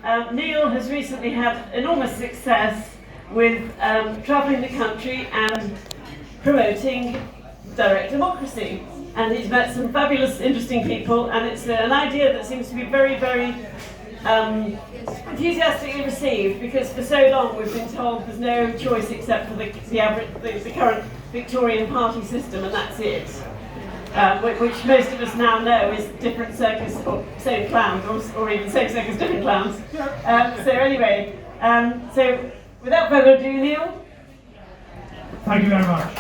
Neil has recently had enormous success with travelling the country and promoting direct democracy. And he's met some fabulous, interesting people, and it's an idea that seems to be very, very enthusiastically received, because for so long we've been told there's no choice except for the current Victorian party system, and that's it. Which most of us now know is different circus or same clowns, or even same circus, different clowns. So anyway, so without further ado, Neil. Thank you very much.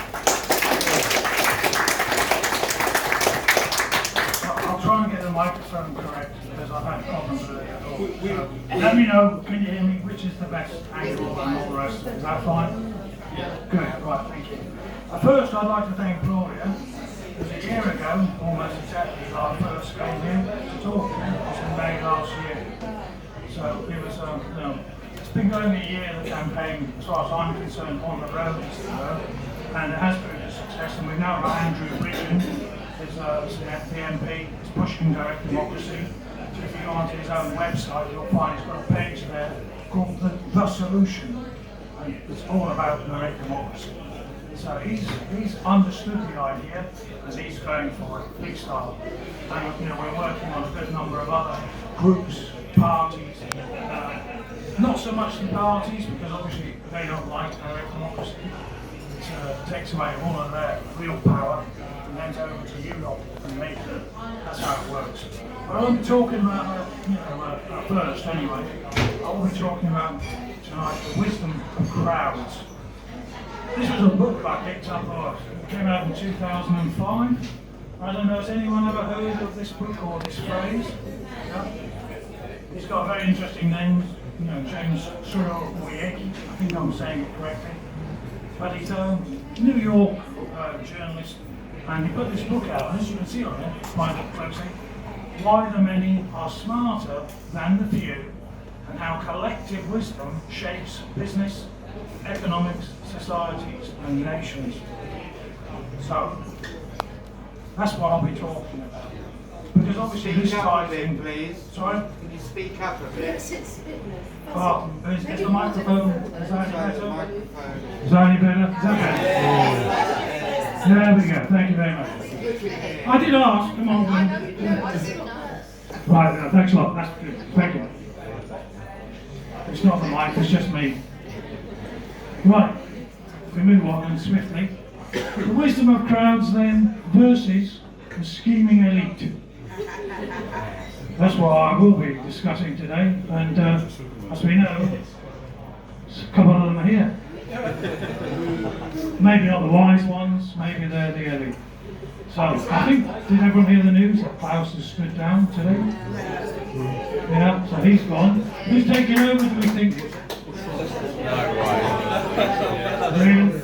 I'll try and get the microphone correct, because I've had problems with it at all. Let me know, can you hear me, which is the best angle and all the rest. Is that fine? Yeah. Good, right, thank you. First, I'd like to thank Gloria. It was a year ago, almost exactly, I first came here to talk. It was in May last year. So it was, it's been going a year, the campaign, as far as I'm concerned, on the road, and it has been a success. And we've now got Andrew Brighton, who's the MP, is pushing direct democracy. If you go onto his own website, you'll find he's got a page there called The Solution, and it's all about direct democracy. So he's understood the idea, and he's going for it, big style. And we're working on a good number of other groups, parties, not so much the parties, because obviously they don't like direct democracy. It takes away all of their real power, and then it's over to you lot and me. That's how it works. But I won't be talking about, first anyway. I will be talking about tonight the wisdom of crowds. This was a book I picked up, it came out in 2005. I don't know, has anyone ever heard of this book or this phrase? Yeah? It's got a very interesting name, James Surrowiecki, I think I'm saying it correctly. But he's a New York journalist, and he put this book out, and as you can see on it, find it closely, Why the Many Are Smarter Than the Few, and How Collective Wisdom Shapes Business, Economics, Societies and Nations. So, that's what I'll be talking about. Because obviously this ties in, please. Sorry? Can you speak up a bit? Yes, it's a bit Oh, is the microphone, is that any better? Microphone. Is that any better? Is that better? There we go, thank you very much. I did ask, come on. Right, thanks a lot, that's good, thank you. It's not the mic, it's just me. Right, we move on then swiftly. The wisdom of crowds then versus the scheming elite. That's what I will be discussing today, and as we know, a couple of them are here. Maybe not the wise ones, maybe they're the elite. So, I think, did everyone hear the news that Klaus has stood down today? Yeah, so he's gone. Who's taking over, do we think? Really?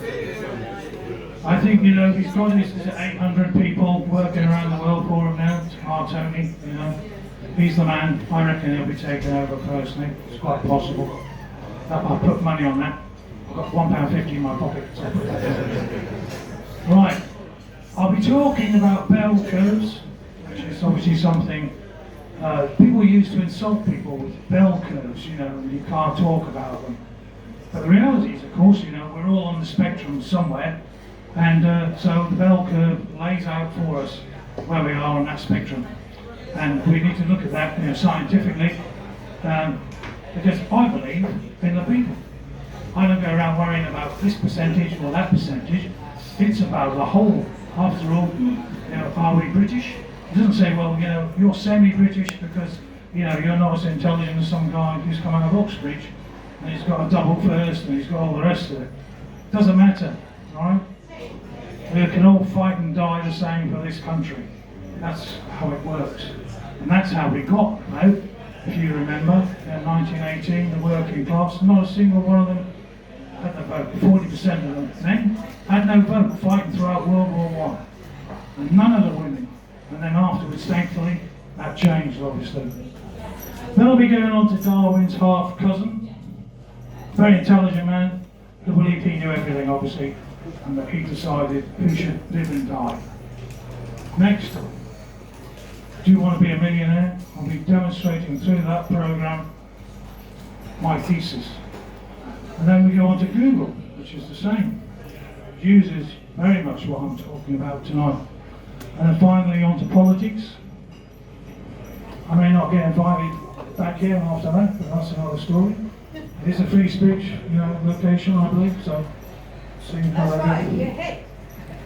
I think, he's got his 800 people working around the world for him now. Our Tony, he's the man. I reckon he'll be taking over personally. It's quite possible. I'll put money on that. I've got £1.50 in my pocket. So I'll put that in. Right. I'll be talking about bell curves, which is obviously something people use to insult people with bell curves, and you can't talk about them. But the reality is, of course, we're all on the spectrum somewhere, and so the bell curve lays out for us where we are on that spectrum. And we need to look at that scientifically, because I believe in the people. I don't go around worrying about this percentage or that percentage. It's about the whole. After all, are we British? It doesn't say, well, you're semi-British because, you're not as intelligent as some guy who's come out of Oxbridge and he's got a double first and he's got all the rest of it. It doesn't matter, right? We can all fight and die the same for this country. That's how it works. And that's how we got out, if you remember, in 1918, the working class, not a single one of them had the vote. 40% of them men had no vote, fighting throughout World War I. And none of the women. And then afterwards, thankfully, that changed, obviously. Then I'll be going on to Darwin's half-cousin. Very intelligent man, who believed he knew everything, obviously, and that he decided who should live and die. Next, do you want to be a millionaire? I'll be demonstrating through that programme my thesis. And then we go on to Google, which is the same. Uses very much what I'm talking about tonight. And then finally on to politics. I may not get invited back here after that, but that's another story. It is a free speech, location, I believe, so see how that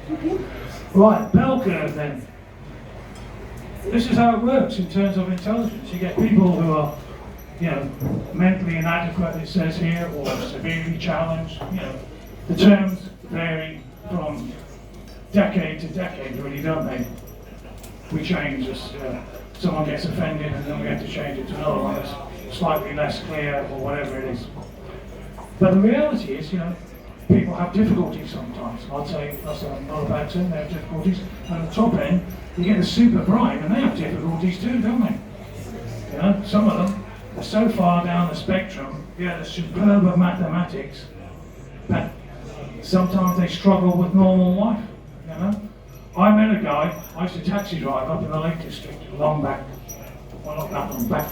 goes. Right, bell curve then. This is how it works in terms of intelligence. You get people who are, mentally inadequate, it says here, or severely challenged. The terms vary from decade to decade, really, don't they? We change as someone gets offended, and then we have to change it to another one that's slightly less clear, or whatever it is. But the reality is, people have difficulties sometimes. I'd say that's not a bad term, they have difficulties. And at the top end, you get the super bright, and they have difficulties too, don't they? Some of them are so far down the spectrum, the superb at mathematics, that sometimes they struggle with normal life, I met a guy, I used to taxi drive up in the Lake District, long back, well not that long back,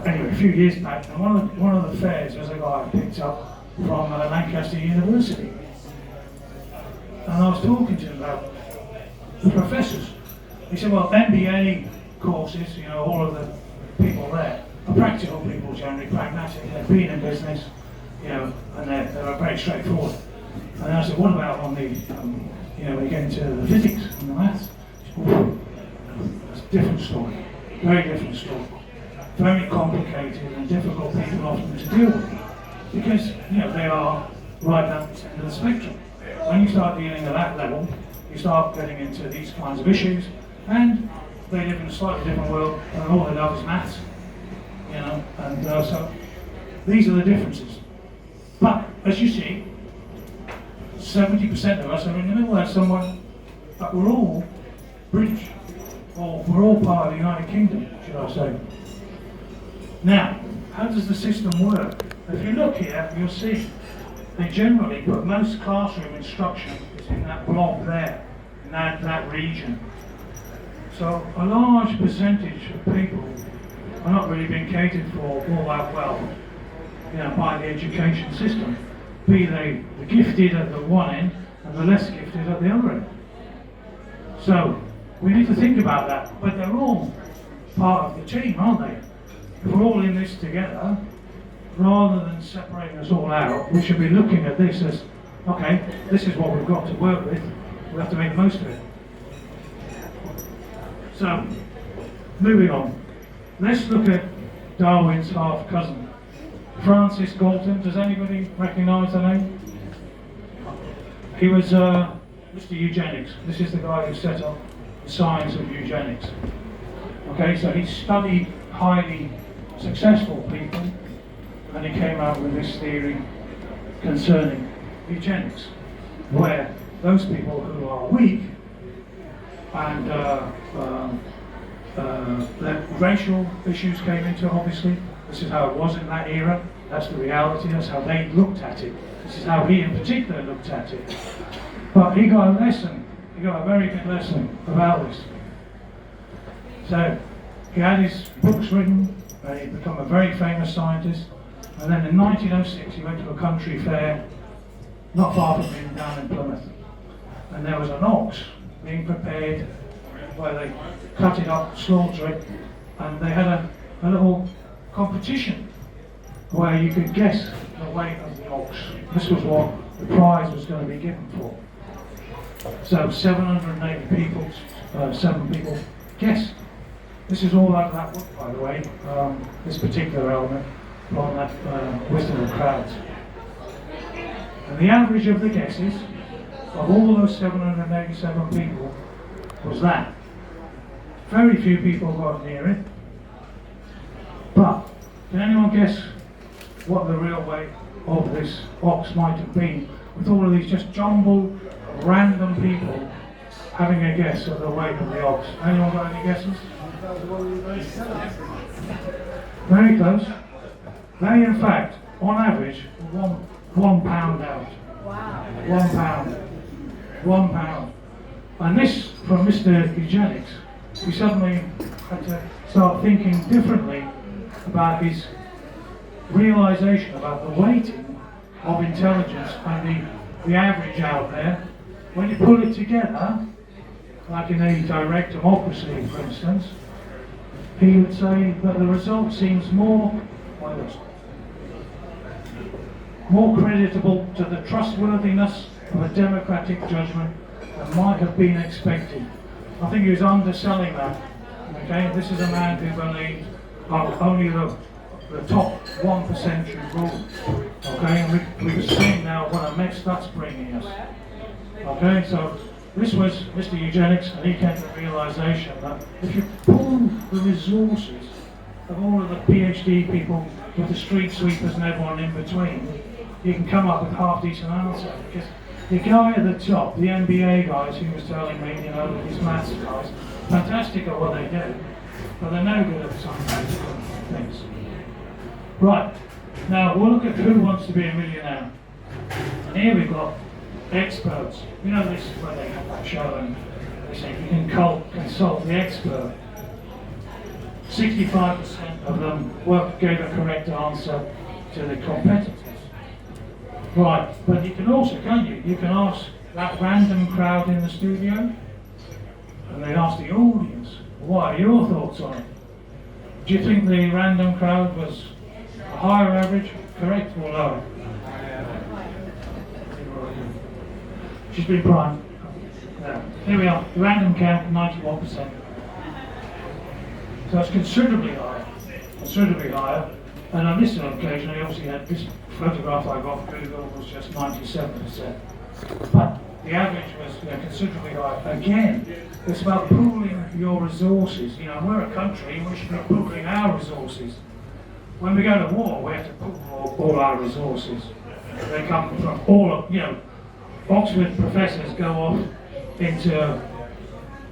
anyway, a few years back, and one of the fares was a guy I picked up from Lancaster University. And I was talking to him about the professors. He said, well, MBA courses, all of the people there are practical people, generally pragmatic. They've been in business, and they're very straightforward. And I said, what about on the, when you get into the physics and the maths? It's a different story, very different story. Very complicated and difficult people often to deal with. Because, they are right down the end of the spectrum. When you start dealing at that level, you start getting into these kinds of issues, and they live in a slightly different world, and all they love is maths, and so these are the differences. But, as you see, 70% of us are in the middle there somewhere, but we're all British, or we're all part of the United Kingdom, should I say. Now, how does the system work? If you look here, you'll see they generally put most classroom instruction is in that block there, in that region. So a large percentage of people are not really being catered for all that well, by the education system. Be they the gifted at the one end and the less gifted at the other end. So we need to think about that, but they're all part of the team, aren't they? If we're all in this together, rather than separating us all out, we should be looking at this as, okay, this is what we've got to work with, we have to make the most of it. So, moving on, let's look at Darwin's half-cousin, Francis Galton. Does anybody recognise the name? He was Mr. Eugenics. This is the guy who set up the science of eugenics. Okay, so he studied highly successful people, and he came out with this theory concerning eugenics, where those people who are weak and the racial issues came into it, obviously. This is how it was in that era. That's the reality. That's how they looked at it. This is how he in particular looked at it. But he got a lesson. He got a very good lesson about this. So he had his books written, and he'd become a very famous scientist. And then in 1906 he went to a country fair not far from him down in Plymouth. And there was an ox being prepared where they cut it up, slaughter it, and they had a little competition where you could guess the weight of the ox. This was what the prize was going to be given for. So 780 people, 7 people guessed. This is all out of that book, by the way, this particular element from that Wisdom of Crowds. And the average of the guesses of all those 787 people was that. Very few people got near it. But can anyone guess what the real weight of this ox might have been, with all of these just jumbled, random people having a guess at the weight of the ox? Anyone got any guesses? Very close. They, in fact, on average, were one pound out. Wow. 1 pound. 1 pound. And this, from Mr. Eugenics, we suddenly had to start thinking differently about his realization about the weighting of intelligence and the average out there. When you put it together, like in a direct democracy, for instance, he would say that the result seems more creditable to the trustworthiness of a democratic judgment than might have been expected. I think he was underselling that. Okay, this is a man who believed only the top 1% should rule. Okay, and we've seen now what a mess that's bringing us. Okay, so this was Mr. Eugenics, and he came to the realization that if you pull the resources of all of the PhD people with the street sweepers and everyone in between, you can come up with half-decent answers. Because the guy at the top, the MBA guys, he was telling me, you know, these maths guys, fantastic at what they do, but they're no good at some practical things. Right, now we'll look at who wants to be a millionaire. And here we've got experts. You know, this is where they have that show and they say you can consult the expert. 65% of them gave a correct answer to the competitors. Right, but you can also, can't you? You can ask that random crowd in the studio, and they ask the audience, what are your thoughts on it? Do you think the random crowd was a higher average, correct, or lower? She's been primed. Yeah. Here we are, the random count, 91%. So it's considerably higher. And on this occasion, I obviously had this photograph I got from Google was just 97%. But the average was considerably higher. Again, it's about pooling your resources. You know, we're a country, we should be pooling our resources. When we go to war, we have to pool all our resources. They come from all of, you know, Oxford professors go off into,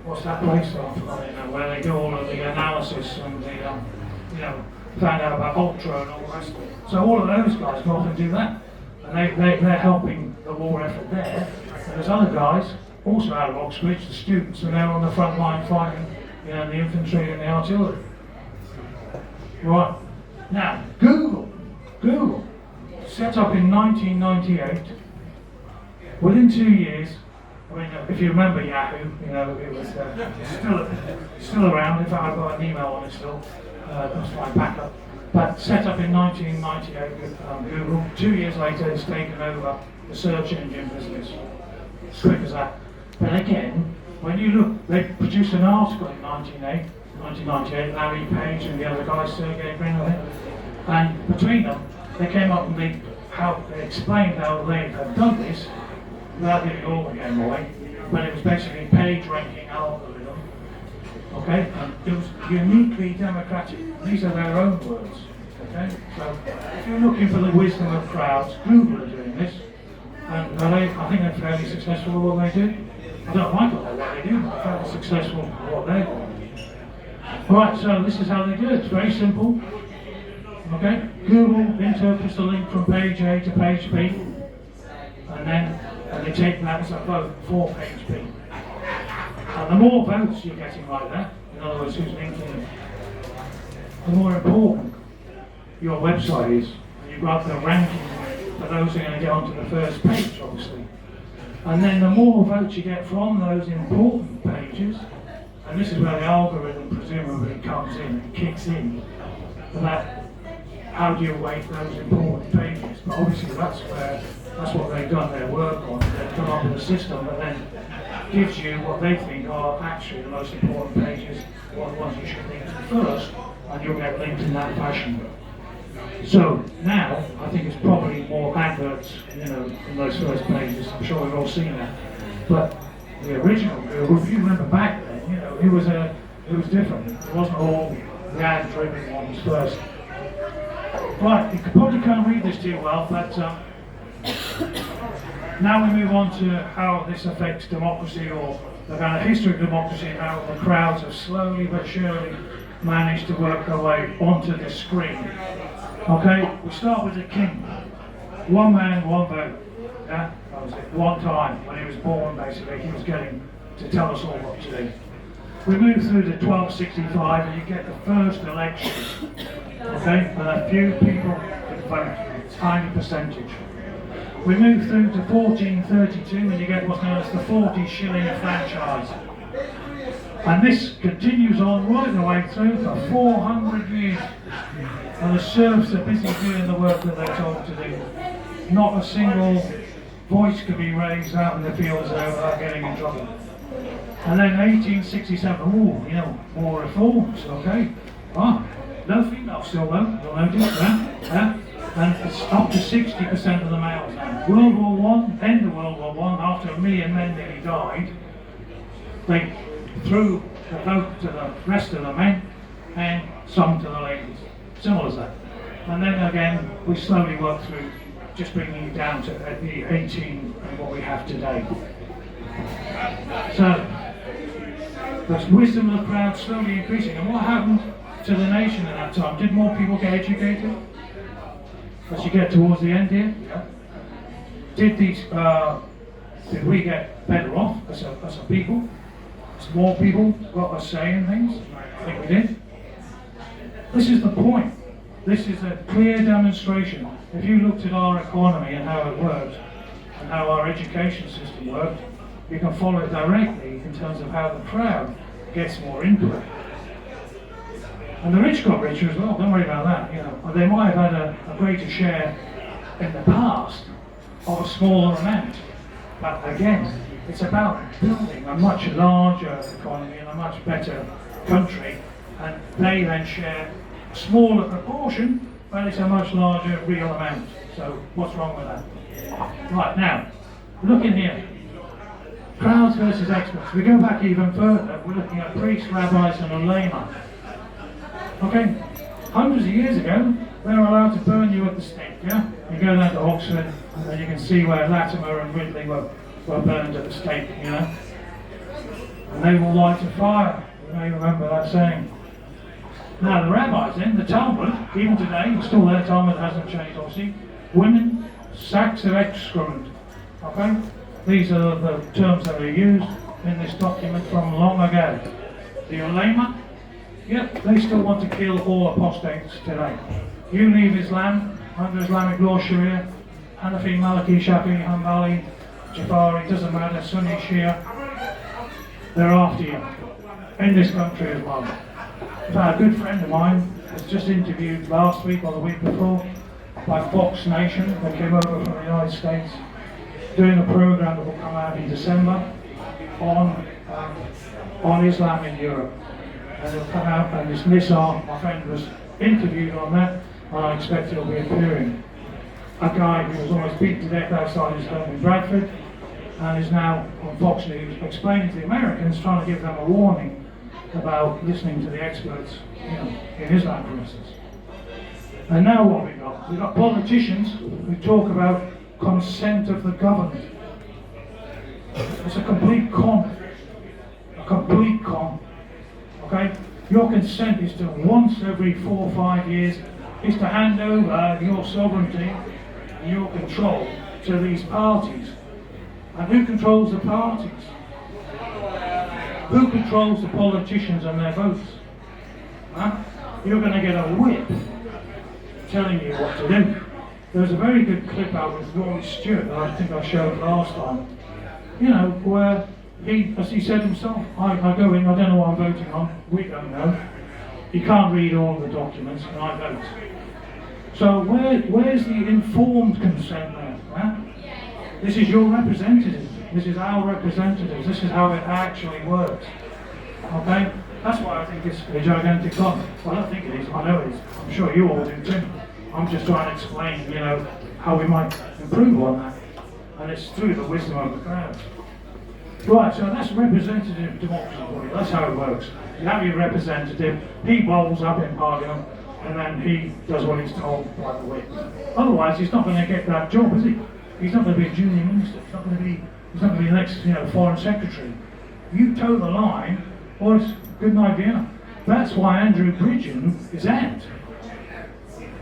what's that place? I forgot, you know, where they do all of the analysis and the, you know, found out about Ultra and all the rest of it. So all of those guys go off and do that. And they're helping the war effort there. And there's other guys, also out of Oxbridge, the students, and they're on the front line fighting, you know, the infantry and the artillery. Right. Now, Google, set up in 1998. Within 2 years, I mean, if you remember Yahoo, you know, it was still around. In fact, I've got an email on it still. That's my backup. But set up in 1998 with Google. 2 years later, it's taken over the search engine business. As quick as that. But again, when you look, they produced an article in 1998, Larry Page and the other guy, Sergey Brin, I think. And between them, they came up and they explained how they had done this without giving all the game away. But it was basically page ranking algorithm. Okay, and it was uniquely democratic. These are their own words. Okay, so if you're looking for the wisdom of crowds, Google are doing this, and I think they're fairly successful at what they do. I don't like what they do, but they're fairly successful at what they're doing. Alright, so this is how they do it. It's very simple. Okay, Google interprets the link from page A to page B, and then they take that as a vote for page B. And the more votes you're getting like that, in other words, who's linking it, the more important your website is. And you've got the ranking for those who are going to get onto the first page, obviously. And then the more votes you get from those important pages, and this is where the algorithm presumably comes in and kicks in, that how do you weight those important pages? But obviously that's what they've done their work on. They've come up with a system that then gives you what they think are actually the most important pages, what ones you should link to first, and you'll get linked in that fashion. So now, I think it's probably more adverts, you know, in those first pages. I'm sure we've all seen that. But the original Google, if you remember back then, you know, it was different. It wasn't all the ad-driven ones first. Right, you probably can't read this too well, but now we move on to how this affects democracy, or the kind of history of democracy, how the crowds have slowly but surely managed to work their way onto the screen. Okay, we start with the king. One man, one vote. Yeah, that was it. One time, when he was born, basically, he was getting to tell us all what to do. We move through to 1265 and you get the first election. Okay, and a few people vote, tiny percentage. We move through to 1432 and you get what's known as the 40 shilling franchise. And this continues on right the way through for 400 years. And the serfs are busy doing the work that they're told to do. Not a single voice could be raised out in the fields without getting in trouble. And then 1867, more reforms, okay. No females still though, you'll notice that. And it's up to 60% of the males now. World War I, end of World War I, after a million men nearly died, they threw the vote to the rest of the men and some to the ladies. Simple as that. And then again, we slowly work through just bringing it down to the 18 and what we have today. So, the wisdom of the crowd slowly increasing. And what happened to the nation at that time? Did more people get educated? As you get towards the end here? Yeah. Did we get better off as a people? As more people got a say in things? I think we did. This is the point. This is a clear demonstration. If you looked at our economy and how it worked, and how our education system worked, you can follow it directly in terms of how the crowd gets more input. And the rich got richer as well, don't worry about that. They might have had a greater share in the past of a smaller amount. But again, it's about building a much larger economy and a much better country, and they then share a smaller proportion, but it's a much larger real amount. So what's wrong with that? Right, now, look in here. Crowds versus experts. We go back even further, we're looking at priests, rabbis and ulama. Okay, hundreds of years ago, they were allowed to burn you at the stake, yeah? You go down to Oxford, and you can see where Latimer and Ridley were burned at the stake, And they will light a fire. You may remember that saying. Now the rabbis then, the Talmud, even today, it's still there, Talmud hasn't changed obviously. Women, sacks of excrement. Okay? These are the terms that are used in this document from long ago. The ulama, yep, they still want to kill all apostates today. You leave Islam under Islamic law, Sharia, Hanafi, Maliki, Shafi'i, Hanbali, Jafari, doesn't matter, Sunni, Shia, they're after you. In this country as well. In fact, a good friend of mine was just interviewed last week or the week before by Fox Nation. They came over from the United States doing a program that will come out in December on Islam in Europe. And it'll come out, and this Nissar, my friend, was interviewed on that, and I expect it'll be appearing. A guy who was almost beaten to death outside his home in Bradford, and is now on Fox News explaining to the Americans, trying to give them a warning about listening to the experts, in Islam, for instance. And now what we've got? We've got politicians who talk about consent of the governed. It's a complete con. A complete con. Okay? Your consent is to once every 4 or 5 years is to hand over your sovereignty and your control to these parties. And who controls the parties? Who controls the politicians and their votes? Huh? You're going to get a whip telling you what to do. There was a very good clip out with Roy Stewart that I think I showed last time. Where he, as he said himself, I go in, I don't know what I'm voting on, we don't know. He can't read all the documents, and I vote. So where's the informed consent there? Huh? This is your representative. This is our representatives. This is how it actually works. Okay? That's why I think it's a gigantic con. Well, I don't think it is. I know it is. I'm sure you all do too. I'm just trying to explain, how we might improve on that. And it's through the wisdom of the crowd. Right, so that's representative democracy for you. That's how it works. You have your representative, he bowls up in Parliament, and then he does what he's told by the whip. Otherwise, he's not going to get that job, is he? He's not going to be a junior minister. He's not going to be the next, foreign secretary. You toe the line, or it's good night, Vienna. That's why Andrew Bridgen is out.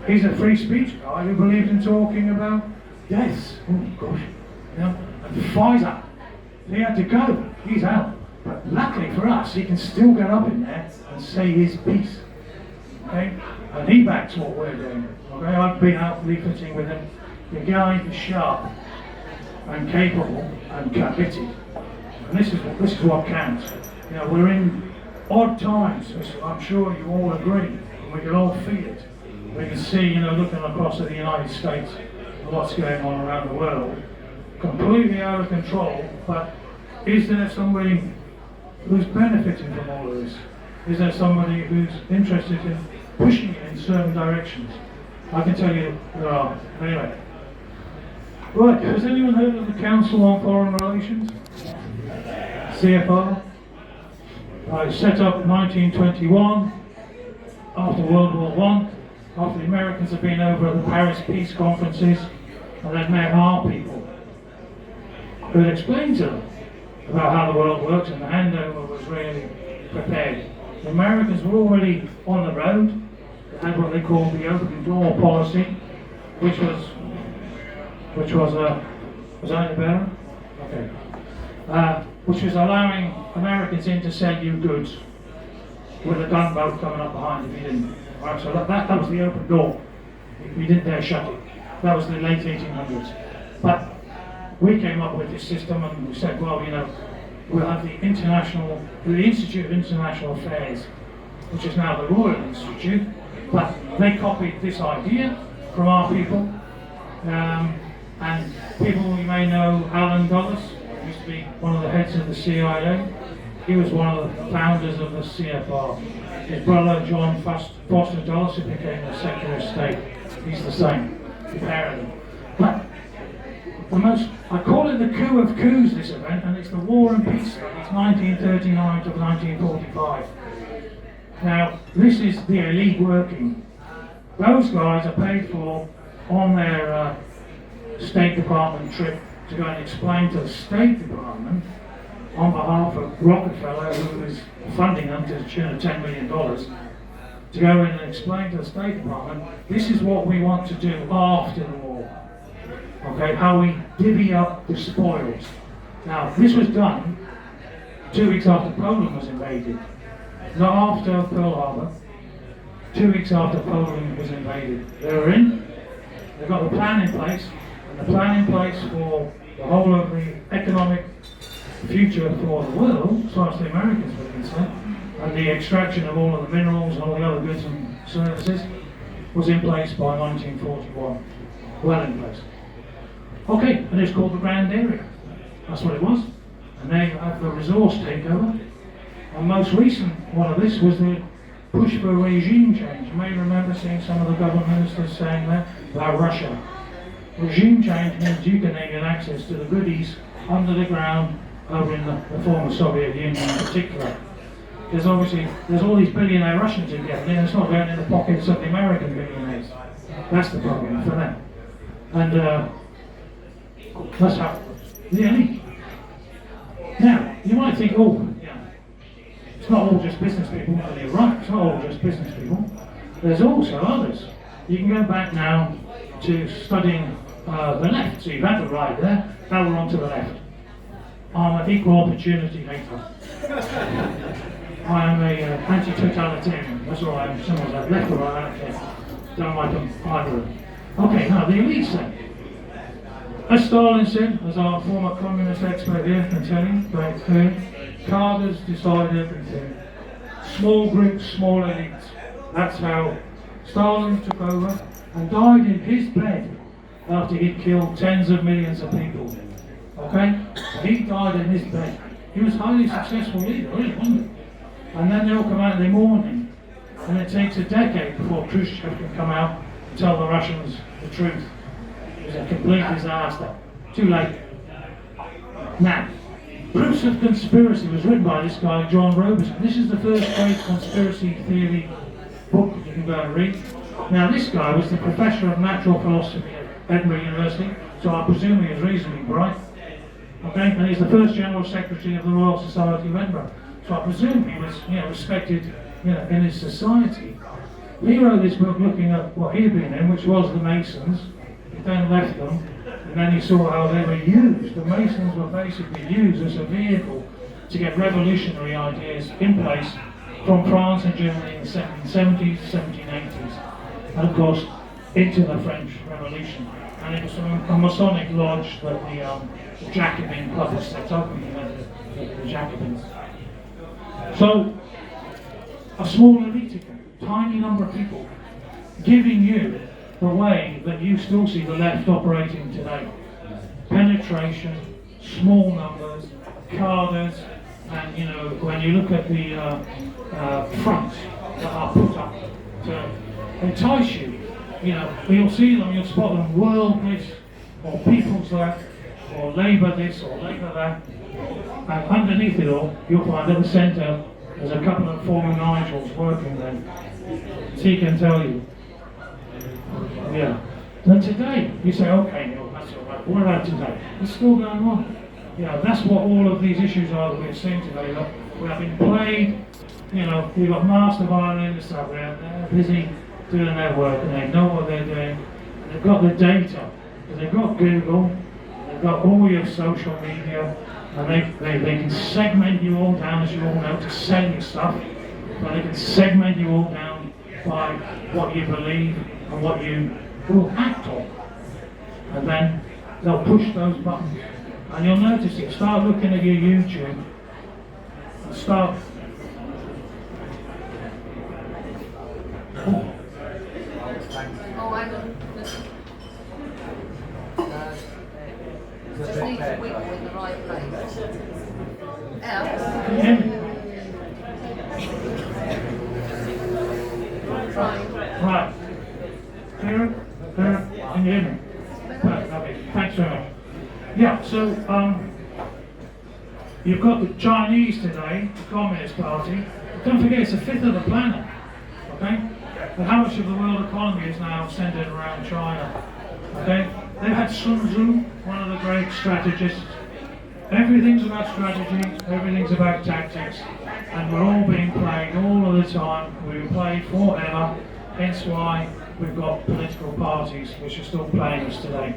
He's a free speech guy who believes in talking about deaths. Oh gosh, and Pfizer. He had to go. He's out. But luckily for us, he can still get up in there and say his piece. okay? And he backs what we're doing, okay? I've been out leafleting with him. The guy is sharp and capable and committed. And this is what counts. You know, we're in odd times, as I'm sure you all agree, and we can all feel it. We can see, you know, looking across at the United States, what's going on around the world, completely out of control, but is there somebody who's benefiting from all of this? Is there somebody who's interested in pushing it in certain directions? I can tell you there are. Anyway. Right, has anyone heard of the Council on Foreign Relations? CFR? Set up in 1921, after World War I, after the Americans had been over at the Paris peace conferences, and they'd met our people, who had explained to them about how the world works, and the handover was really prepared. The Americans were already on the road. They had what they called the open door policy, which was that any better? Okay. Which was allowing Americans in to sell you goods with a gunboat coming up behind if you didn't. Right, so that was the open door. We didn't dare shut it. That was the late 1800s. But we came up with this system and we said, well, you know, we'll have the Institute of International Affairs, which is now the Royal Institute, but they copied this idea from our people. And people you may know, Alan Dulles, used to be one of the heads of the CIA. He was one of the founders of the CFR. His brother, John Foster Dulles, who became the Secretary of State. He's the same, the pair of them. But I call it the coup of coups, this event, and it's the War and Peace Study. It's 1939 to 1945. Now, this is the elite working. Those guys are paid for on their State Department trip to go and explain to the State Department on behalf of Rockefeller, who is funding them to the tune of $10 million, to go in and explain to the State Department, this is what we want to do after the war. Okay, how we divvy up the spoils. Now, this was done 2 weeks after Poland was invaded. Not after Pearl Harbor, 2 weeks after Poland was invaded. They were in, they've got the plan in place, and the plan in place for the whole of the economic future for the world, as far as the Americans were concerned, and the extraction of all of the minerals and all the other goods and services was in place by 1941. Well in place. Okay, and it's called the Grand Area. That's what it was. And they had the resource takeover. And most recent one of this was the push for regime change. You may remember seeing some of the government ministers saying that about Russia. Regime change means you can get access to the goodies under the ground over in the former Soviet Union in particular. Because obviously there's all these billionaire Russians who get it, and it's not going in the pockets of the American billionaires. That's the problem for them. And that's how the elite. Now, you might think, oh, yeah, it's not all just business people. And you're right, it's not all just business people. There's also others. You can go back now to studying the left. So you've had the right there, now we're on to the left. I'm an equal opportunity hater. I am a anti-totalitarian. That's all I am. Someone's like left or right, I don't care. Don't like them either. Okay, now the elites then. As Stalin said, as our former communist expert here can tell you, very clear, cadres decide everything. Small groups, small elites. That's how Stalin took over and died in his bed after he'd killed tens of millions of people. Okay? He died in his bed. He was a highly successful leader, really, wasn't he? And then they all come out and they mourn him. And it takes a decade before Khrushchev can come out and tell the Russians the truth. It was a complete disaster. Too late. Now, Proofs of Conspiracy was written by this guy, John Robeson. This is the first great conspiracy theory book you can go and read. Now, this guy was the professor of natural philosophy at Edinburgh University, so I presume he was reasonably bright. Okay, and he's the first General Secretary of the Royal Society of Edinburgh. So I presume he was, respected, in his society. He wrote this book looking at what he'd been in, which was the Masons. He then left them, and then he saw how they were used. The Masons were basically used as a vehicle to get revolutionary ideas in place from France and Germany in the 1770s, 1780s, and of course into the French Revolution. And it was a Masonic lodge that the Jacobin club was set up, the Jacobins. So, a small elite again, tiny number of people, giving you the way that you still see the left operating today. Penetration, small numbers, cadres, and you know, when you look at the fronts that are put up to entice you, you know, you'll see them, you'll spot them, world this, or people's that, or Labour this, or Labour that, and underneath it all, you'll find at the centre, there's a couple of former Nigels working there. So he can tell you. Yeah. Then today, you say, okay, Neil, that's all right. What about today? It's still going on. Yeah, that's what all of these issues are that we're seeing today. Look, we have been played, you know, we've got master violinists up there, they're busy doing their work and they know what they're doing. And they've got the data, because they've got Google, they've got all your social media, and they can segment you all down, as you all know, to sell you stuff, but they can segment you all down by what you believe and what you will act on. And then they'll push those buttons. And you'll notice it, start looking at your YouTube, and start... Oh. Just need to wiggle in the right place. Can you hear me? Right. Clear? Can you hear me? Okay. Thanks very much. Yeah, so you've got the Chinese today, the Communist Party. Don't forget, it's a fifth of the planet. Okay? And how much of the world economy is now centered around China? Okay? They've had Sun Tzu, one of the great strategists. Everything's about strategy, everything's about tactics, and we're all being played all of the time. We've been played forever, hence why we've got political parties which are still playing us today.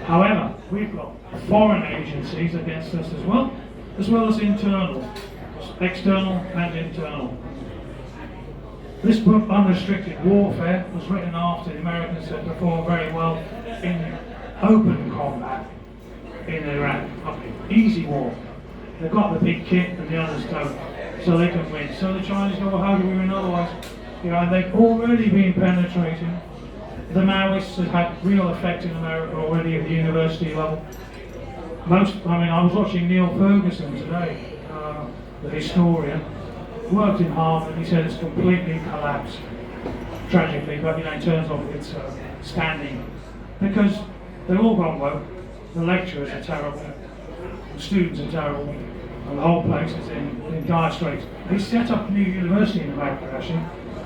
However, we've got foreign agencies against us as well as internal, external and internal. This book, Unrestricted Warfare, was written after the Americans had performed very well in open combat in Iraq. Easy war. They've got the big kit and the others don't, so they can win. So the Chinese go, well, how do we win otherwise? You know, and they've already been penetrating. The Maoists have had real effect in America already at the university level. I was watching Neil Ferguson today, the historian, worked in Harvard. He said it's completely collapsed, tragically, but you know, in terms of its standing, because they've all gone woke. The lecturers are terrible, the students are terrible, and the whole place is in dire straits. They set up a new university in America, actually.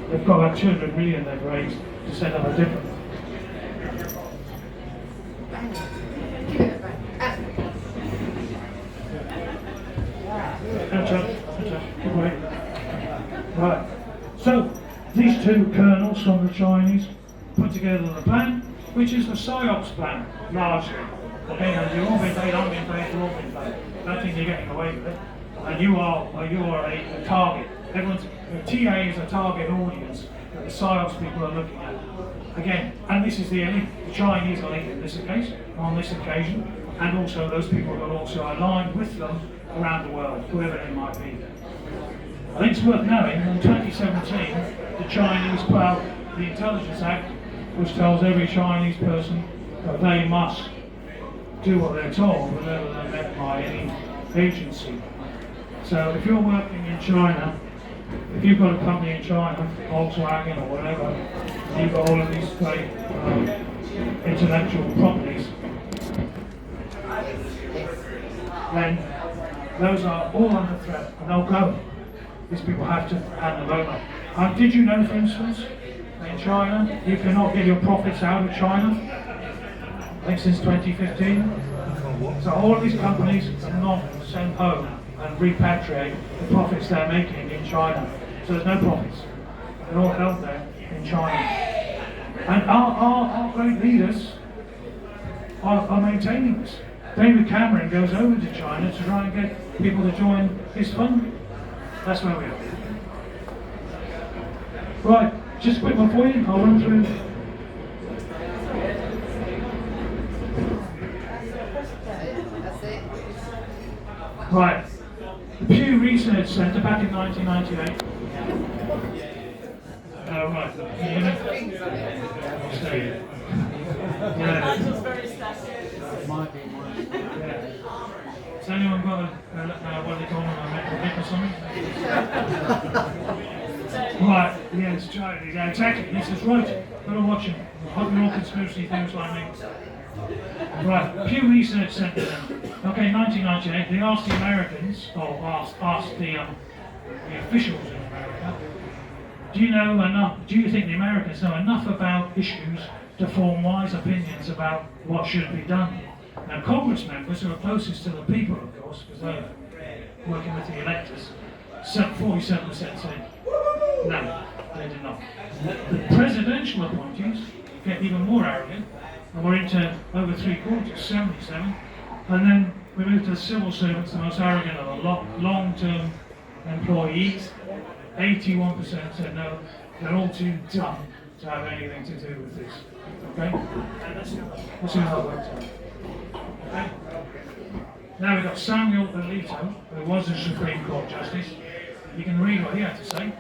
They've got about 200 million they've raised to set up a different. Right. So these two colonels from the Chinese put together the plan, which is the PSYOPs plan, largely. Okay, and you've all been paid, I'm being paid, you're all being paid. I don't think you're getting away with it. And you are a target. Everyone's TA is a target audience that the PSYOPs people are looking at. Again, and this is the elite, the Chinese elite in this case, on this occasion, and also those people who are also aligned with them around the world, whoever they might be. I think it's worth knowing, in 2017, the Chinese put out the Intelligence Act, which tells every Chinese person that they must do what they're told, whenever they're met by any agency. So if you're working in China, if you've got a company in China, Volkswagen or whatever, and you've got all of these great intellectual properties, then those are all under threat, and they'll go. These people have to hand them over. Did you know, for instance, in China, you cannot get your profits out of China? I think since 2015. So all of these companies cannot send home and repatriate the profits they're making in China. So there's no profits. They're all held there in China. And our great leaders are maintaining this. David Cameron goes over to China to try and get people to join his fund. That's where we are. Right, just a quick one for you, I'll run through. That's it. Right, the Pew Research Centre back in 1998. Right, can you hear me? Stay. Yeah. Nigel's very static. Yeah. Has anyone got what they call them, a metal hip or something? Right, yeah, it's Charlie. Yeah, exactly. This is right. Gotta watch him. I hope you're all conspiracy theorists like me. Right, Pew Research Centre then. Okay, 1998, they asked the Americans, or asked the officials in America, do you think the Americans know enough about issues to form wise opinions about what should be done? Now, Congress members who are closest to the people, of course, because they're working with the electors, 47% said no, they did not. The presidential appointees get even more arrogant, and we're into over 3/4, 77. And then we move to the civil servants, the most arrogant of the long-term employees. 81% said no, they're all too dumb to have anything to do with this. Okay? Let's see how that works out. Okay? Now we've got Samuel Alito, who was a Supreme Court Justice. You can read what he had to say.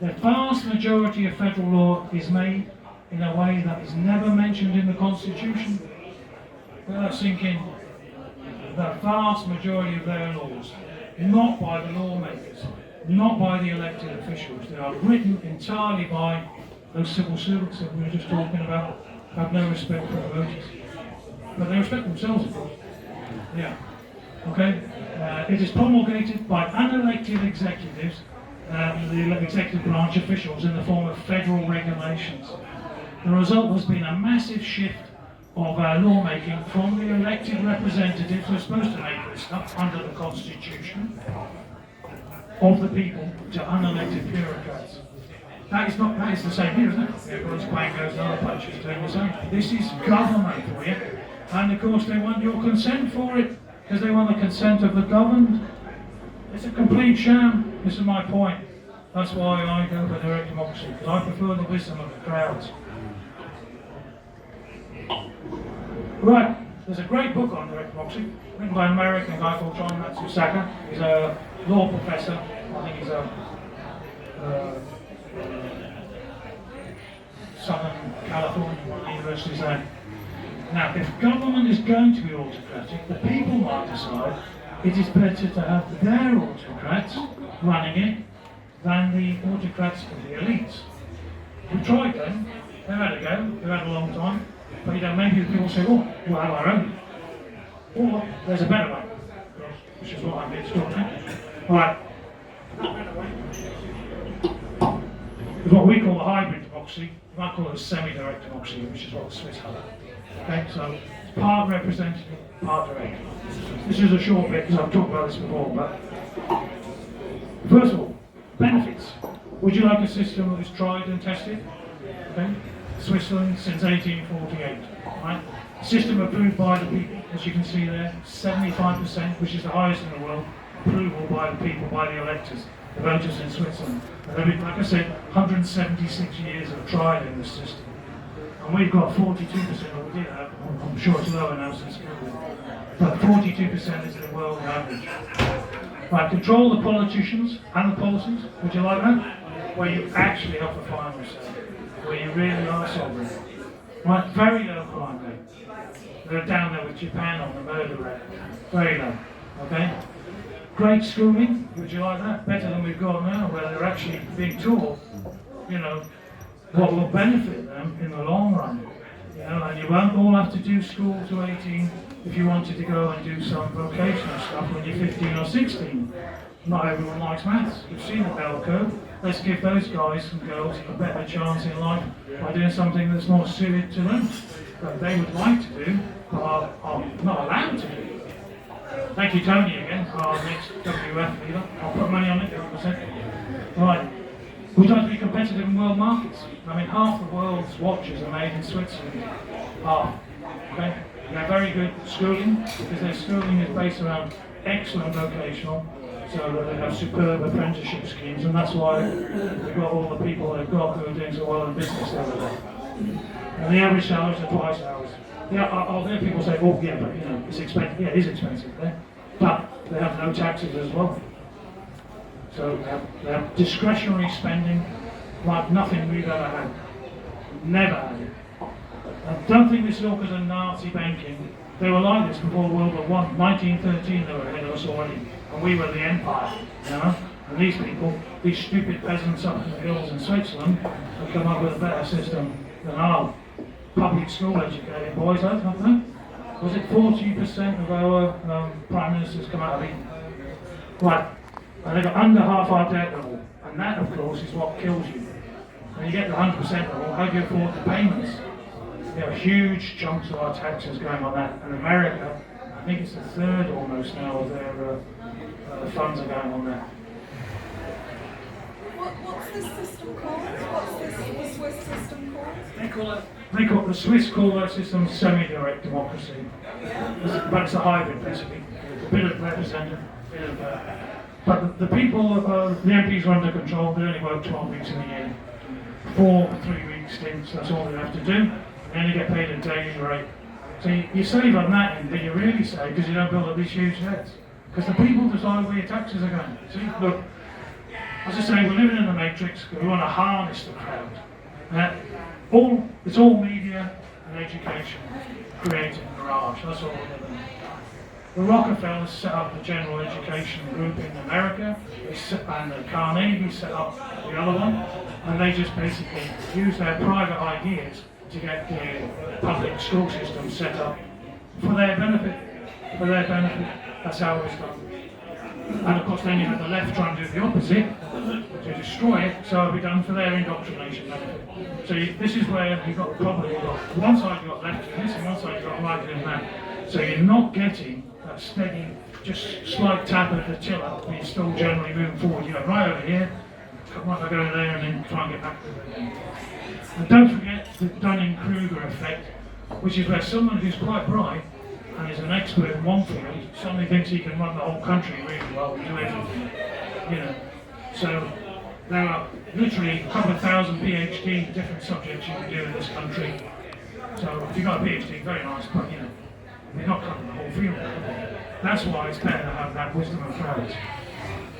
The vast majority of federal law is made in a way that is never mentioned in the Constitution. Let that sink in. The vast majority of their laws, not by the lawmakers, not by the elected officials, they are written entirely by those civil servants that we were just talking about, have no respect for the voters. But they respect themselves, of course. Yeah. Okay? It is promulgated by unelected executives, the executive branch officials, in the form of federal regulations. The result has been a massive shift of lawmaking from the elected representatives who are supposed to make this stuff under the Constitution of the people to unelected bureaucrats. That is the same here, isn't it? Everyone's playing goes and other punches doing the same. This is government for you. And of course they want your consent for it, because they want the consent of the governed. It's a complete sham. This is my point. That's why I go for direct democracy, because I prefer the wisdom of the crowds. Right, there's a great book on direct democracy, written by an American guy called John Matsusaka. He's a law professor. I think he's a Southern California, one of the universities there. Now, if government is going to be autocratic, the people might decide it is better to have their autocrats running it than the autocrats of the elites. We've tried them, they've had a go, they've had a long time, but maybe the people say, oh, we'll have our own. Or there's a better way, which is what I'm here to talk about. Right. That better way is what we call a hybrid democracy. You might call it a semi-direct democracy, which is what the Swiss have. Okay, so it's part representative, part direct. This is a short bit because I've talked about this before, but first of all, benefits. Would you like a system that was tried and tested? Okay, Switzerland since 1848. Right, system approved by the people, as you can see there, 75%, which is the highest in the world. Approval by the people, by the electors, the voters in Switzerland. And there have been, like I said, 176 years of trial in this system. And we've got 42%, or we did have, I'm sure it's lower now since COVID, but 42% is the world average. Right, control the politicians and the policies, would you like that? Where you actually have the final say, where you really are sovereign. Right, very low crime rate. They're down there with Japan on the murder rate. Very low, okay? Great schooling, would you like that? Better than we've got now, where they're actually being taught, what will benefit them in the long run. And you won't all have to do school to 18 if you wanted to go and do some vocational stuff when you're 15 or 16. Not everyone likes maths. We've seen the bell curve. Let's give those guys and girls a better chance in life by doing something that's more suited to them, that they would like to do, but are not allowed to do. Thank you, Tony, again, our next WF leader. I'll put money on it, 50%. Right. We'd like to be competitive in world markets. I mean, half the world's watches are made in Switzerland. Half. Okay? They have very good schooling, because their schooling is based around excellent vocational, so that they have superb apprenticeship schemes, and that's why they've got all the people they've got who are doing so well in business the other day. And the average salaries are twice ours. Yeah, I'll hear people say, oh yeah, but you know, it's expensive. Yeah, it is expensive there. But they have no taxes as well. So they have discretionary spending like nothing we've ever had. Never had it. I don't think this is all because of Nazi banking. They were like this before World War I. 1913 they were ahead of us already. And we were the empire, you know? And these people, these stupid peasants up in the hills in Switzerland, have come up with a better system than our public school educated boys have, haven't they? Was it 40% of our prime ministers come out of England? Right, and they got under half our debt level, and that of course is what kills you. When you get to 100% level, how do you afford the payments? You have huge chunks of our taxes going on that, and America, I think it's a third almost now of their funds are going on that. What's this system called? What's the Swiss system called? The Swiss call their system semi-direct democracy. But it's a hybrid basically. A bit of representative, a bit of but the people, the MPs are under control, they only work 12 weeks in a year. 4 3-week stints, that's all they have to do. And then you get paid a daily rate. So you save on that end, but you really save because you don't build up these huge debts. Because the people decide where your taxes are going. See, look, as I say, we're living in the matrix, we want to harness the crowd. It's all media and education creating mirage, that's all we're living in. The Rockefellers set up the general education group in America, and the Carnegie set up the other one, and they just basically use their private ideas to get the public school system set up for their benefit. For their benefit, that's how it's done. And of course then you have the left trying to do the opposite, to destroy it, so it'll be done for their indoctrination benefit. So this is where you've got one side you've got left in this, and one side you've got right in that. So you're not getting that steady, just slight tap of the tiller, but you're still generally moving forward. You go right over here, right, I go there, and then try and get back to it again. And don't forget the Dunning-Kruger effect, which is where someone who's quite bright and is an expert in one field suddenly thinks he can run the whole country really well and do everything. You know. So there are literally a couple of thousand PhD different subjects you can do in this country. So if you've got a PhD, very nice, but you know, you're not covering the whole field. That's why it's better to have that wisdom of crowds.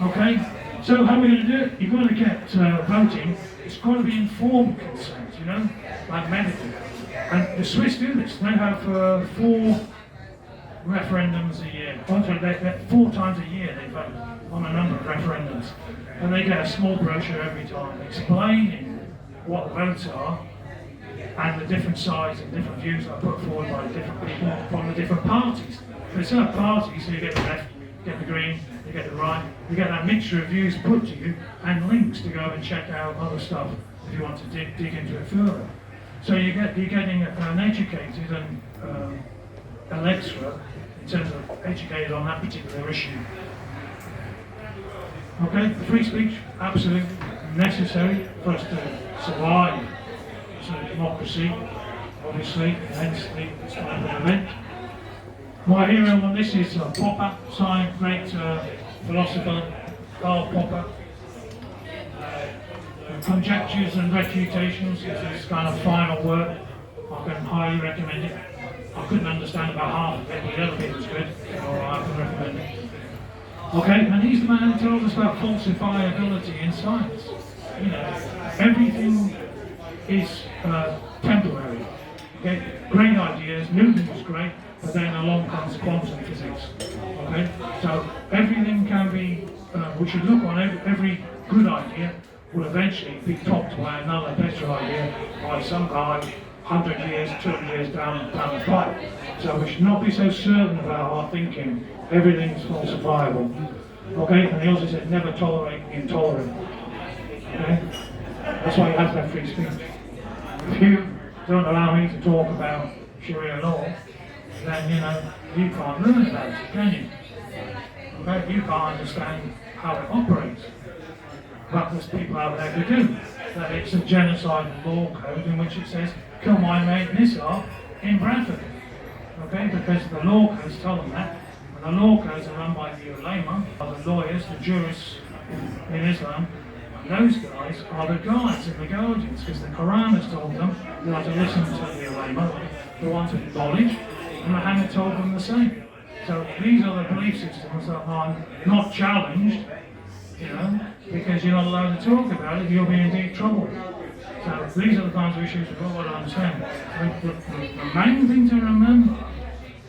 Okay? So how are we going to do it? You're going to get voting. It's got to be informed consent, you know, like medical. And the Swiss do this. They have 4 referendums a year. They're 4 times a year they vote on a number of referendums. And they get a small brochure every time explaining what the votes are and the different sides and different views that are put forward by different people from the different parties. So it's not parties, so you get the left, you get the green, you get the right, you get that mixture of views put to you and links to go and check out other stuff if you want to dig into it further. So you're getting an educated and electorate in terms of educated on that particular issue. Okay, free speech, absolutely necessary for us to survive. So democracy, obviously, hence this type of event. My hero on this is Popper, great philosopher, Karl Popper. Conjectures and Refutations is his kind of final work. I can highly recommend it. I couldn't understand about half of it, but the other bit was good, so I can recommend it. Okay, and he's the man who tells us about falsifiability in science. You know, everything is temporary. Okay, great ideas. Newton was great, but then along comes quantum physics. Okay, so everything can be. We should look on every good idea will eventually be topped by another better idea by some guy 100 years, 200 years down the pipe. So we should not be so certain about our thinking. Everything is falsifiable. Okay, and he also said never tolerate the intolerant. Okay, that's why you have that free speech. If you don't allow me to talk about Sharia law, then you know you can't learn about it, can you? Okay, you can't understand how it operates. But there's people out there who do. That it's a genocide law code in which it says, kill my mate Nisar in Bradford. Okay, because the law codes tell them that, and The law codes are run by the ulama, are the lawyers, the jurists in Islam. And those guys are the guides and the guardians, because the Quran has told them they are to listen to the ulama, the ones with knowledge, and Muhammad told them the same. So these are the belief systems that are not challenged, you know, because you're not allowed to talk about it, you'll be in deep trouble. So these are the kinds of issues we've got to understand. The main thing to remember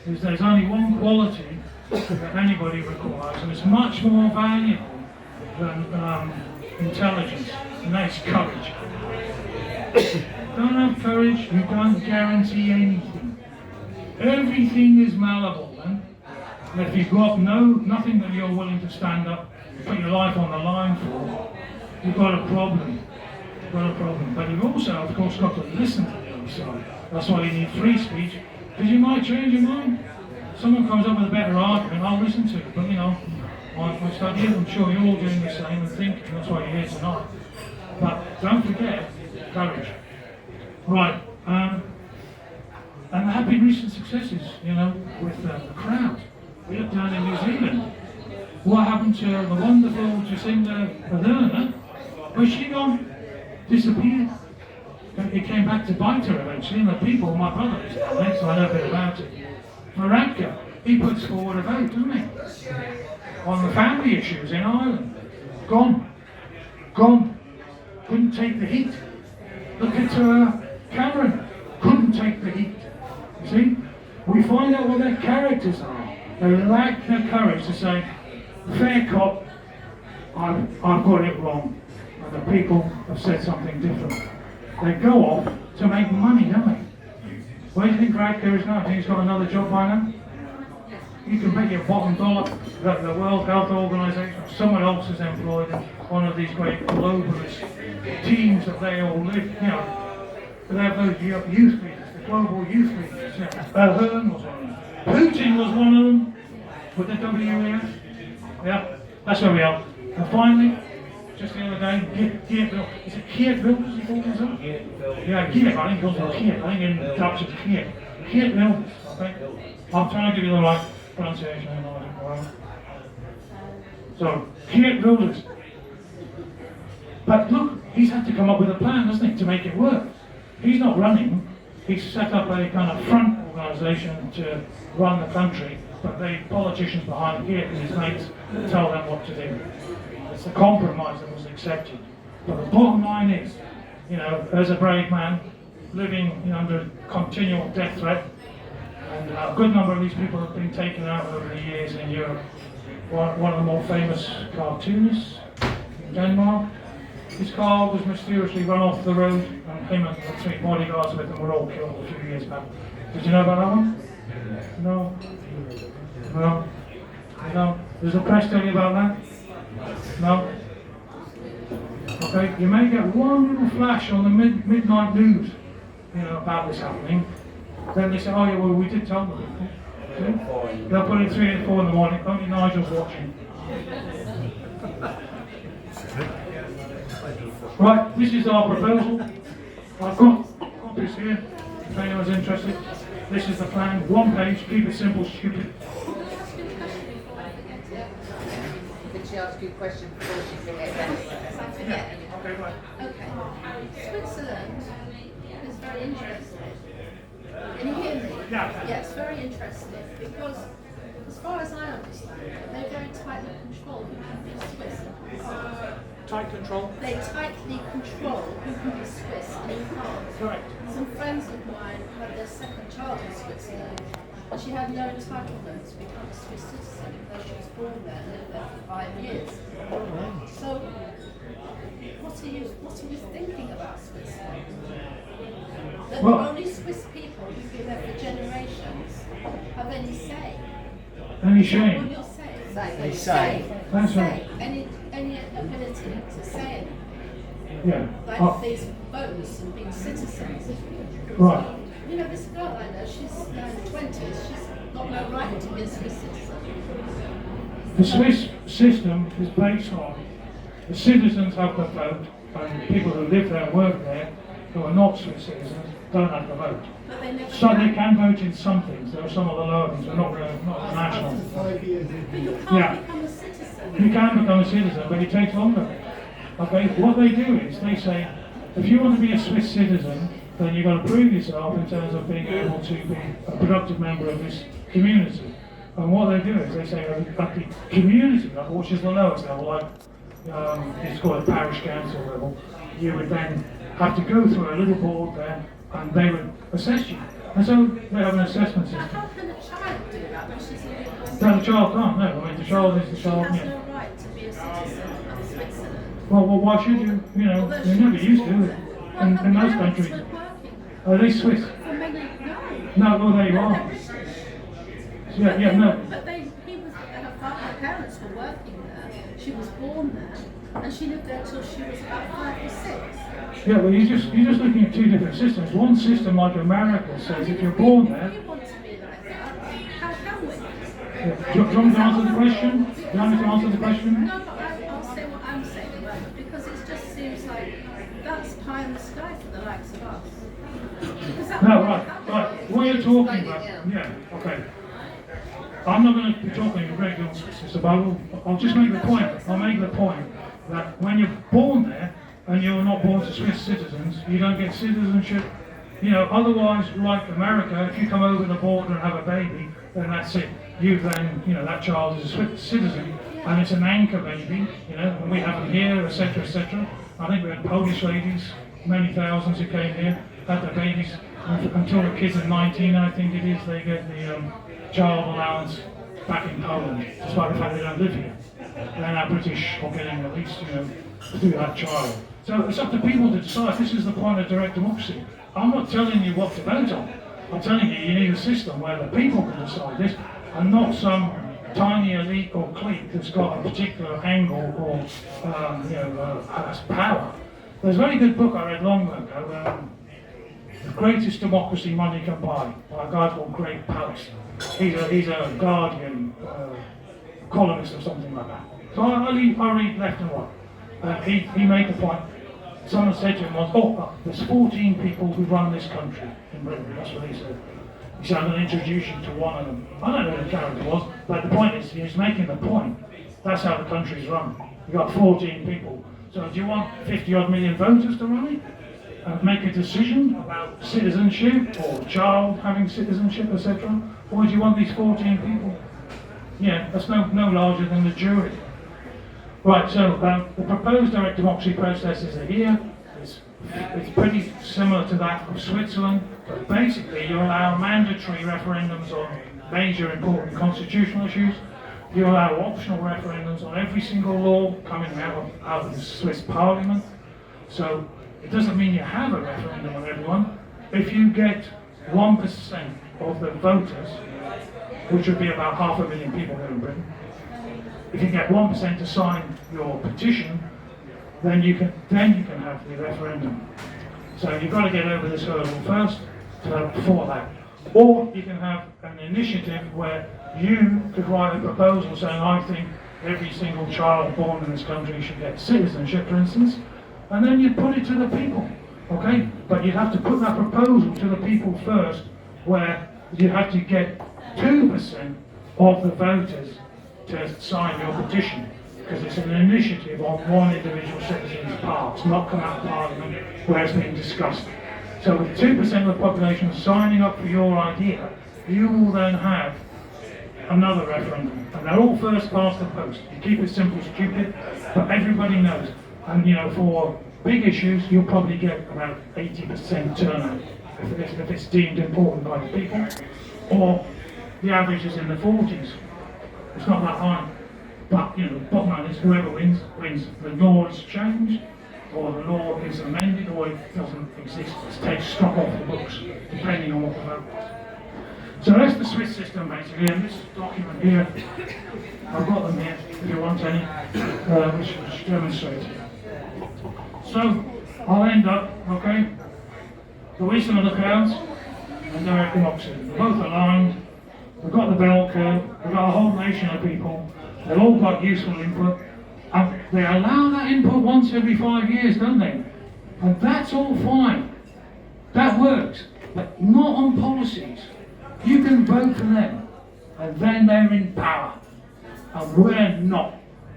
is there's only one quality that anybody requires, and it's much more valuable than intelligence, and that's courage. Don't have courage, you don't guarantee anything. Everything is malleable, then. And if you've got nothing that you're willing to stand up, put your life on the line for, you've got a problem. You've got a problem. But you've also, of course, got to listen to the other side. That's why you need free speech, because you might change your mind. Someone comes up with a better argument, I'll listen to it. But you know, I study it, I'm sure you're all doing the same and thinking, that's why you're here tonight. But don't forget, courage. Right, and there have been recent successes, you know, with the crowd. We look down in New Zealand. What happened to the wonderful Jacinda Ardern? Where's she gone? Disappeared. It came back to bite her eventually, and the people, my brother was down there, so I know a bit about it. Varadkar, he puts forward a vote, doesn't he? On the family issues in Ireland. Gone. Couldn't take the heat. Look at Cameron. Couldn't take the heat. See? We find out what their characters are. They lack the courage to say, fair cop, I've got it wrong. And the people have said something different. They go off to make money, don't they? Where do you think Varadkar is now? Do you think he's got another job by now? You can bet your bottom dollar that the World Health Organization or someone else is employed in one of these great globalist teams that they all live, you know. They have those youth leaders, the global youth leaders. Hearn was one of them. Putin was one of them with the WEF. Yeah, that's where we are. And finally, just the other day, Geertville. Is it Geertville? Is he called himself? Yeah, Geert. I think he calls it Geert. I think in Dutch it's Geert. Geertville. Okay. I'm trying to give you the right pronunciation. I know I didn't know. So, Geertville. But look, he's had to come up with a plan, hasn't he, to make it work. He's not running. He's set up a kind of front organisation to run the country, but the politicians behind Geert and his mates tell them what to do. It's the compromise that was accepted. But the bottom line is, you know, as a brave man living under continual death threat, and a good number of these people have been taken out over the years in Europe. One of the more famous cartoonists in Denmark, his car was mysteriously run off the road, and him and the 3 bodyguards with him were all killed a few years back. Did you know about that one? No? No? Does the press tell you about that? No? Okay, you may get one little flash on the midnight news, you know, about this happening. Then they say, oh yeah, well we did tell them. See? They'll put it 3 and 4 in the morning, only Nigel's watching. Right, this is our proposal. I've got copies here, if anyone's interested. This is the plan, 1 page, keep it simple, stupid. Could she ask you a question before she forgets? Yeah, okay, right. Okay. Switzerland is very interesting. Can you hear me? Yeah. Yes, very interesting because, as far as I understand, they very tightly control who can be Swiss and who can't. Tight control. They tightly control who can be Swiss and who can't. Correct. Some friends of mine had their 2nd child in Switzerland, and she had no entitlement to become a Swiss citizen because she was born there and lived there for 5 years. So, what are you thinking about Switzerland? That Well, the only Swiss people who've been there for generations have any say. Any What shame? will you say? They say. That's Say. right. Any ability to say anything. Yeah. Like Oh, these votes and being citizens. right. So, you know, this girl I know, she's now in her 20s, she's got no right to be a Swiss citizen. The Swiss system is based on the citizens have the vote, and people who live there and work there who are not Swiss citizens don't have to vote. But they never So they can vote in some things. There are some of the lower things, but not the national. But you can't Yeah. become a citizen. You can become a citizen, but it takes longer. Okay, what they do is they say, if you want to be a Swiss citizen, then you've got to prove yourself in terms of being able to be a productive member of this community. And what they do is they say at the community level, which is the lowest level, like it's called a parish council level, you would then have to go through a little board there, and they would assess you. And so they have an assessment Now, system. how can a child do that when she's a little No, the child can't, no. I mean, the child is the She child, has yeah. no right to be a citizen of Switzerland. Well, why should you? You know, Although they she never was used to. born In, there. Well, her in most parents countries. were working Are they Swiss? for many, No, well, there you no, are. they're British. Yeah, But yeah, they no. were- But her parents were working there. She was born there, and she lived there till she was about 5 or 6. Yeah, well, you're just looking at two different systems. One system, like America, says if you're born there. We want to be like that. How can we? Yeah. Do you want me to answer the question? Do you want me to answer the question? No, but I'll say what I'm saying about it, because it just seems like that's pie in the sky for the likes of us. Because that No, would right. happen. What you're talking about. Yeah, okay. I'm not going to be talking a great deal on Swiss, but I'll just make the point. I'll make the point that when you're born there and you're not born to Swiss citizens, you don't get citizenship. You know, otherwise, like America, if you come over the border and have a baby, then that's it. You then, you know, that child is a Swiss citizen, and it's an anchor baby, you know, and we have them here, etc., etc. I think we had Polish ladies, many thousands who came here, had their babies until the kids are 19, I think it is, they get the child allowance back in Poland, despite the fact they don't live here. They're now British or getting at least, you know, through that child. So it's up to people to decide. This is the point of direct democracy. I'm not telling you what to vote on. I'm telling you need a system where the people can decide this, and not some tiny elite or clique that's got a particular angle or has power. There's a very good book I read long ago, The Greatest Democracy Money Can Buy, by a guy called Greg Pallister. He's a Guardian columnist or something like that. So I read left and right. He made the point. Someone said to him once, there's 14 people who run this country in Britain. That's what he said. He said, I'm going to introduce you to one of them. I don't know who the character was, but the point is, he was making the point. That's how the country's run. You've got 14 people. So do you want 50 odd million voters to run it? And make a decision about citizenship or child having citizenship, etc.? Or do you want these 14 people? Yeah, that's no larger than the jury. Right, so the proposed direct democracy processes are here. It's pretty similar to that of Switzerland, but basically you allow mandatory referendums on major important constitutional issues. You allow optional referendums on every single law coming out of the Swiss parliament. So it doesn't mean you have a referendum on everyone. If you get 1% of the voters, which would be about 500,000 people here in Britain, if you get 1% to sign your petition, then you can have the referendum. So you've got to get over this hurdle first for that. Or you can have an initiative where you could write a proposal saying, I think every single child born in this country should get citizenship, for instance, and then you put it to the people, okay? But you'd have to put that proposal to the people first, where you have to get 2% of the voters to sign your petition, because it's an initiative on one individual citizen's part, not come out of Parliament where it's being discussed. So with 2% of the population signing up for your idea, you will then have another referendum, and they're all first past the post. You keep it simple, stupid, but everybody knows. And you know, for big issues, you'll probably get about 80% turnout if it's deemed important by the people, or the average is in the 40s. It's not that high. But, you know, the bottom line is whoever wins. The law is changed, or the law is amended, or it doesn't exist. It's taken struck off the books, depending on what the vote was. So that's the Swiss system, basically, and this document here, I've got them here, if you want any, which demonstrate it. So, I'll end up, okay, the wisdom of the crowds and direct democracy. They're both aligned. We've got the bell curve, we've got a whole nation of people, they've all got useful input, and they allow that input once every 5 years, don't they? And that's all fine. That works, but not on policies. You can vote for them, and then they're in power, and we're not.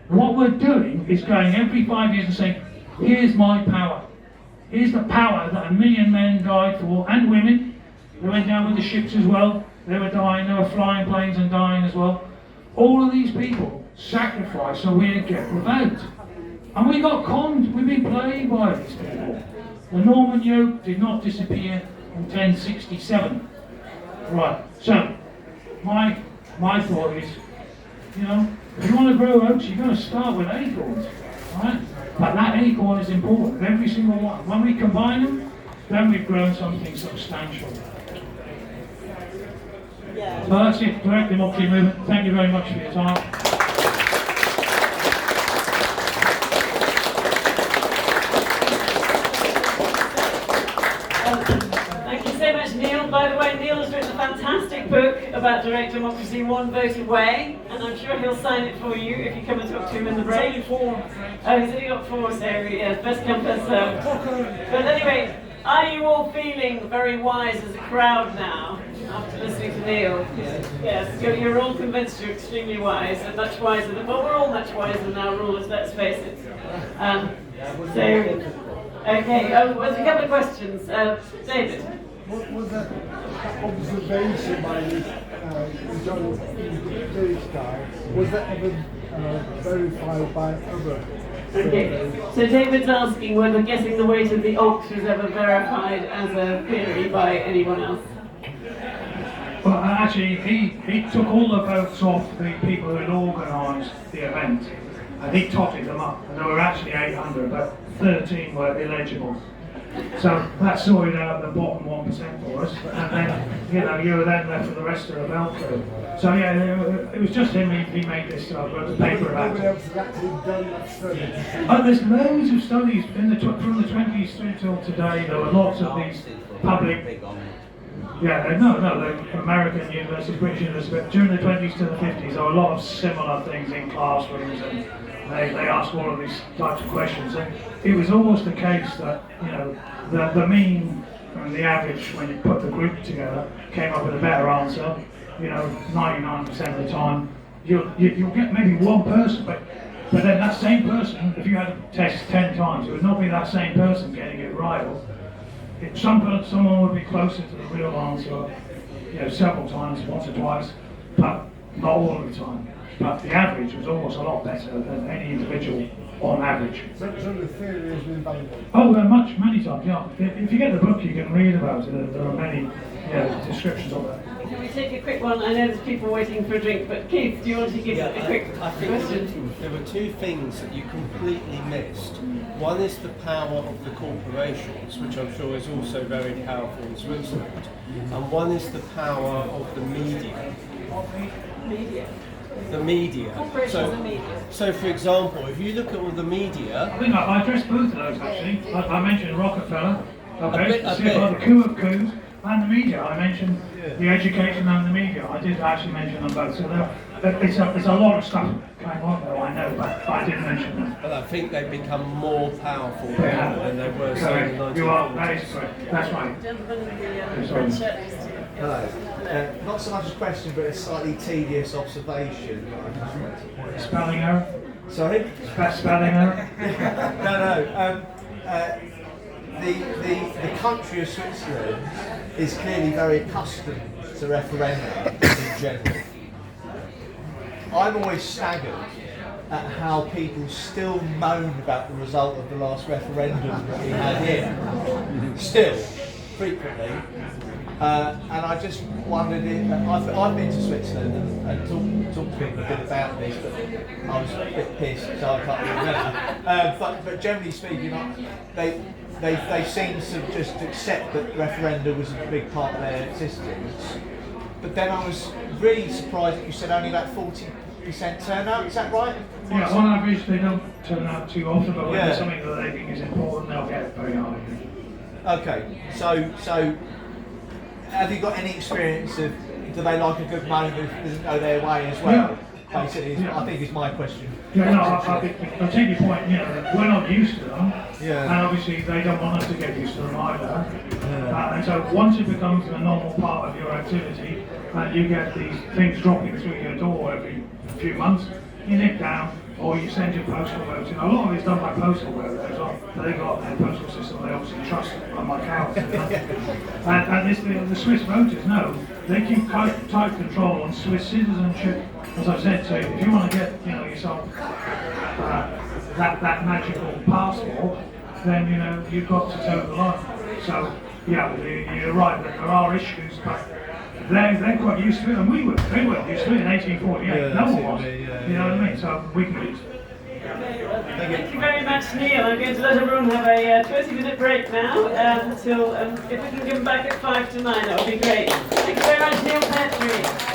What we're doing is going every 5 years and saying, here's my power. Here's the power that 1 million men died for, and women. They went down with the ships as well. They were dying, they were flying planes and dying as well. All of these people sacrificed so we'd get the vote. And we got conned, we've been played by these people. The Norman yoke did not disappear in 1067. Right, so my thought is, you know, if you want to grow oaks, you're going to start with acorns, right? But that acorn is important, every single one. When we combine them, then we've grown something substantial. Yeah. So that's it, direct democracy movement. Thank you very much for your time. Thank you so much, Neil. By the way, Neil has written a fantastic book about direct democracy, One Vote Away, and I'm sure he'll sign it for you if you come and talk to him in the break. It's only 4. Oh, he's only got 4, so yeah, best come, best served. But anyway, are you all feeling very wise as a crowd now, after listening to Neil? Yes, you're all convinced you're extremely wise, and much wiser than, well, we're all much wiser now, rulers, let's face it. Okay, there's a couple of questions. David? What was that observation by John guy? Was that ever verified by other? Okay, so David's asking whether guessing the weight of the ox was ever verified as a theory by anyone else. Well, actually, he took all the votes off the people who had organised the event, and he totted them up, and there were actually 800, but 13 were illegible. So that sorted out the bottom 1% for us, and then, you know, you were then left with the rest of the bell curve. So yeah, it was just him, he made this wrote the paper about Nobody it. else has actually done that study. There's loads of studies from the 20s through till today. There were lots of these public, the American universities, British universities, but during the 20s to the 50s, there were a lot of similar things in classrooms, and they asked all of these types of questions. And it was always the case that, you know, the mean and the average, when you put the group together, came up with a better answer. You know, 99% of the time, you'll get maybe one person, but then that same person, if you had to test 10 times, it would not be that same person getting it right. Someone would be closer to the real answer, you know, several times, once or twice, but not all of the time. But the average was always a lot better than any individual on average. So the theory has been validated? Oh, many times, yeah. If you get the book, you can read about it. There are many descriptions of it. Can we take a quick one? I know there's people waiting for a drink, but Keith, do you want to give a quick I think question? there were two things that you completely missed. One is the power of the corporations, which I'm sure is also very powerful in Switzerland, and one is the power of the media. Media. The media. Corporations and media. So, for example, if you look at all the media, I think I addressed both of those actually. I mentioned Rockefeller, okay, A bit. the coup of coups, and the media. I mentioned the education and the media. I did actually mention them both. So it's a lot of stuff going on there, I know, but I did mention them. but I think they've become more powerful They now have. than they were say in the Correct. You are, 1940s. that is correct. That's right. Gentleman in the Sorry. red shirt next to you. Hello. Not so much a question, but a slightly tedious observation that I just wanted to point out. Spelling error? Sorry? Spelling error? No. The country of Switzerland is clearly very accustomed to referenda in general. I'm always staggered at how people still moan about the result of the last referendum that we had here. Still, frequently. And I just wondered if I've been to Switzerland and talked to people a bit about this, but I was a bit pissed, so I can't really remember. But generally speaking, they seem to just accept that referenda was a big part of their existence. But then I was really surprised that you said only about 40% turnout. Is that right? Yeah, on average they don't turn out too often, but when Yeah. there's something that they think is important, they'll get very high. Okay, so have you got any experience of, do they like a good moan that doesn't go their way as well? Yeah, basically, I think is my question. Yeah, no, I take your point, you know, we're not used to them, Yeah. and obviously they don't want us to get used to them either. And so once it becomes a normal part of your activity, and you get these things dropping through your door every few months, you nip down, or you send your postal votes. You know, a lot of it's done by postal vote. They've got their postal system they obviously trust, unlike ours. You know? And the Swiss voters know they keep tight control on Swiss citizenship. As I've said, so if you want to get yourself that magical passport, then you've got to toe the line. So yeah, you're right that there are issues, but they're quite used to it, and they weren't used to it in 1848. Yeah, no one was. yeah, you know what I mean? So we can use it. Thank you very much, Neil. I'm going to let everyone have a 20-minute break now until, if we can give them back at 8:55, that would be great. Thank you very much, Neil Petrie.